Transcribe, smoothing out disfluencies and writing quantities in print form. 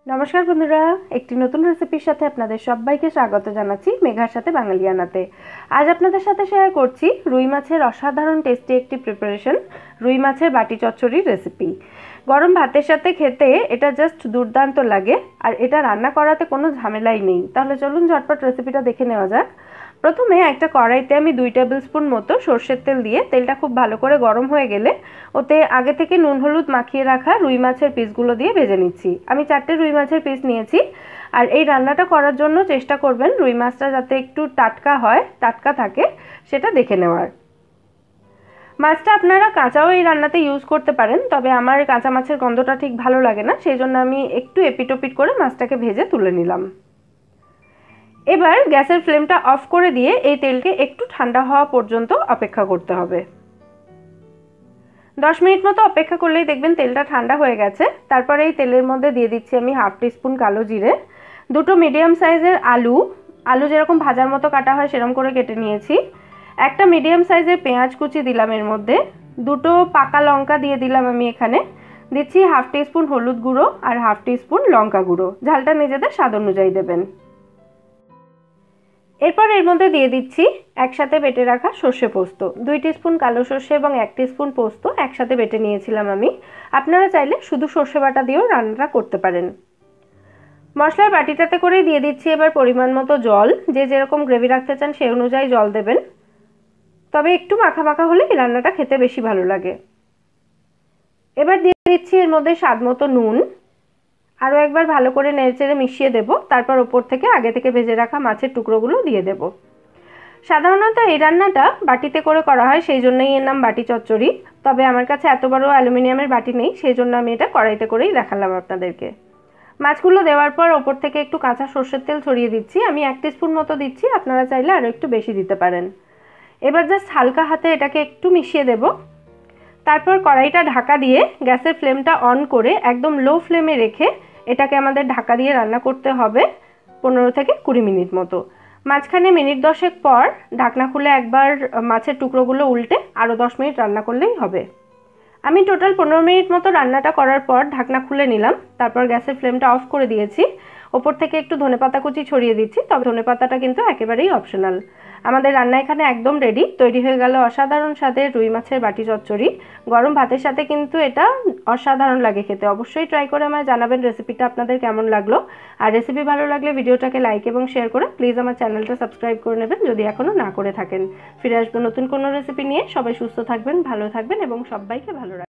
নমস্কার বন্ধুরা, একটি নতুন রেসিপির সাথে আপনাদের সবাইকে স্বাগত জানাচ্ছি মেঘার সাথে বাঙালিয়ানাতে। আজ আপনাদের সাথে শেয়ার করছি রুই মাছের অসাধারণ টেস্টি একটি প্রিপারেশন, রুই মাছের বাটি চচ্চড়ির রেসিপি। গরম ভাতের সাথে খেতে এটা জাস্ট দুর্দান্ত লাগে, আর এটা রান্না করাতে কোনো ঝামেলাই নেই। তাহলে চলুন ঝটপট রেসিপিটা দেখে নেওয়া যাক। প্রথমে একটা কড়াইতে আমি 2 টেবিল স্পুন মতো সর্ষের তেল দিয়ে তেলটা খুব ভালো করে গরম হয়ে গেলে ওতে আগে থেকে নুন হলুদ মাখিয়ে রাখা রুই মাছের পিসগুলো দিয়ে ভেজে নিচ্ছি। আমি 4টে রুই মাছের পিস নিয়েছি। আর এই রান্নাটা করার জন্য চেষ্টা করবেন রুই মাছটা যাতে একটু টাটকা থাকে সেটা দেখে নেওয়ার। মাছটা আপনারা কাঁচাও এই রান্নাতে ইউজ করতে পারেন, তবে আমার কাঁচা মাছের গন্ধটা ঠিক ভালো লাগে না, সেই জন্য আমি একটু এপিটোপিট করে মাছটাকে ভেজে তুলে নিলাম। এবার গ্যাসের ফ্লেমটা অফ করে দিয়ে এই তেলকে একটু ঠান্ডা হওয়া পর্যন্ত অপেক্ষা করতে হবে। 10 মিনিট মতো অপেক্ষা করলেই দেখবেন তেলটা ঠান্ডা হয়ে গেছে। তারপরে এই তেলের মধ্যে দিয়ে দিচ্ছি আমি হাফ টিস্পুন কালো জিরে, 2টো মিডিয়াম সাইজের আলু যেরকম ভাজার মতো কাটা হয় সেরকম করে কেটে নিয়েছি, একটা মিডিয়াম সাইজের পেঁয়াজ কুচি দিলাম এর মধ্যে, 2টো পাকা লঙ্কা দিয়ে দিলাম আমি এখানে, দিচ্ছি হাফ টিস্পুন হলুদ গুঁড়ো আর হাফ টিস্পুন লঙ্কা গুঁড়ো, ঝালটা নিজেদের স্বাদ অনুযায়ী দেবেন। এরপর এর মধ্যে দিয়ে দিচ্ছি একসাথে বেটে রাখা সর্ষে পোস্ত, 2 টিস্পুন কালো সর্ষে এবং 1 টিস্পুন পোস্ত একসাথে বেটে নিয়েছিলাম আমি। আপনারা চাইলে শুধু সর্ষে বাটা দিয়েও রান্নাটা করতে পারেন। মশলার বাটিটাতে করে দিয়ে দিচ্ছি এবার পরিমাণ মতো জল, যে যেরকম গ্রেভি রাখতে চান সেই অনুযায়ী জল দেবেন, তবে একটু মাখা মাখা হলে এই রান্নাটা খেতে বেশি ভালো লাগে। এবার দিয়ে দিচ্ছি এর মধ্যে স্বাদ মতো নুন, আরও একবার ভালো করে নেড়েচেড়ে মিশিয়ে দেব। তারপর ওপর থেকে আগে থেকে ভেজে রাখা মাছের টুকরোগুলো দিয়ে দেব। সাধারণত এই রান্নাটা বাটিতে করে করা হয়, সেই জন্যই এর নাম বাটি চচ্চড়ি, তবে আমার কাছে এত বড় অ্যালুমিনিয়ামের বাটি নেই, সেই জন্য আমি এটা কড়াইতে করেই দেখালাম আপনাদেরকে। মাছগুলো দেওয়ার পর ওপর থেকে একটু কাঁচা সর্ষের তেল ছড়িয়ে দিচ্ছি, আমি 1 টিস্পুন মতো দিচ্ছি, আপনারা চাইলে আরও একটু বেশি দিতে পারেন। এবার জাস্ট হালকা হাতে এটাকে একটু মিশিয়ে দেব। তারপর কড়াইটা ঢাকা দিয়ে গ্যাসের ফ্লেমটা অন করে একদম লো ফ্লেমে রেখে এটাকে আমাদের ঢাকা দিয়ে রান্না করতে হবে 15 থেকে 20 মিনিট মতো। মাঝখানে মিনিট 10 পর ঢাকনা খুলে একবার মাছের টুকরোগুলো উল্টে আরও 10 মিনিট রান্না করলেই হবে। আমি টোটাল 15 মিনিট মতো রান্নাটা করার পর ঢাকনা খুলে নিলাম। তারপর গ্যাসের ফ্লেমটা অফ করে দিয়েছি, ওপর থেকে একটু ধনেপাতা কুচি ছড়িয়ে দিচ্ছি, তবে ধনেপাতাটা কিন্তু একেবারেই অপশনাল। আমাদের রান্না এখানে একদম রেডি, তৈরি হয়ে গেল অসাধারণ স্বাদের রুই মাছের বাটি চচ্চড়ি। গরম ভাতের সাথে কিন্তু এটা অসাধারণ লাগে খেতে। অবশ্যই ট্রাই করে আমায় জানাবেন রেসিপিটা আপনাদের কেমন লাগলো। আর রেসিপি ভালো লাগলে ভিডিওটাকে লাইক এবং শেয়ার করে প্লিজ আমার চ্যানেলটা সাবস্ক্রাইব করে নেবেন যদি এখনও না করে থাকেন। ফিরে আসবো নতুন কোনো রেসিপি নিয়ে। সবাই সুস্থ থাকবেন, ভালো থাকবেন এবং সবাইকে ভালো রাখবেন।